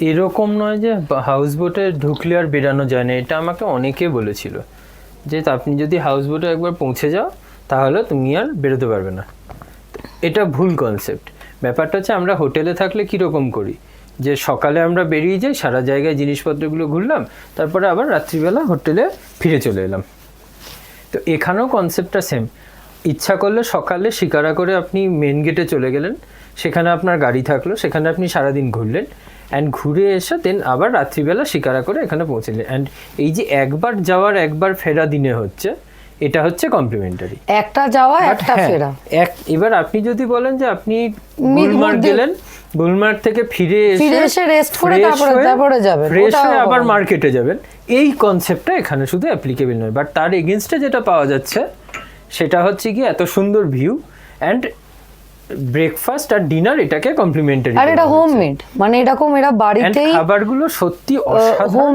এরকম নয় যে হাউস বোটে ঢুকলে আর বেরানো যায় না, এটা আমাকে অনেকে বলেছিল যে আপনি যদি হাউস বোটে একবার পৌঁছে যাও তাহলে তুমি আর বেরোতে পারবে না। এটা ভুল কনসেপ্ট। ব্যাপারটা হচ্ছে আমরা হোটেলে থাকলে কীরকম করি, যে সকালে আমরা বেরিয়ে যাই, সারা জায়গায় জিনিসপত্রগুলো ঘুরলাম, তারপরে আবার রাত্রিবেলা হোটেলে ফিরে চলে এলাম। তো এখানেও কনসেপ্টটা সেম। ইচ্ছা করলে সকালে শিকারা করে আপনি মেন গেটে চলে গেলেন, সেখানে আপনার গাড়ি থাকলো, সেখানে আপনি সারাদিন ঘুরলেন, অ্যান্ড ঘুরে এসে দেন আবার রাত্রিবেলা শিকারা করে এখানে পৌঁছলেন। অ্যান্ড এই যে একবার যাওয়ার একবার ফেরা দিনে হচ্ছে, এটা হচ্ছে কমপ্লিমেন্টারি। একটা যাওয়া একটা ফেরা। এবার আপনি যদি বলেন যে আপনি গুলমার্গ গেলেন, গুলমার্গ থেকে ফিরে এসে রেস্ট করে তারপরে যাবেন, ফ্রেশ হয়ে আবার মার্কেটে যাবেন, এই কনসেপ্টটা এখানে শুধু অ্যাপ্লিকেবল নয়। বাট তার এগেনস্টে যেটা পাওয়া যাচ্ছে সেটা হচ্ছে কি এত সুন্দর ভিউ অ্যান্ড ব্রেকফাস্ট আর ডিনার, এটাকে কমপ্লিমেন্টারি। আর এটা হোমমেড, মানে এরকম এরা বাড়িতেই খাবারগুলো সত্যি অসাধারণ।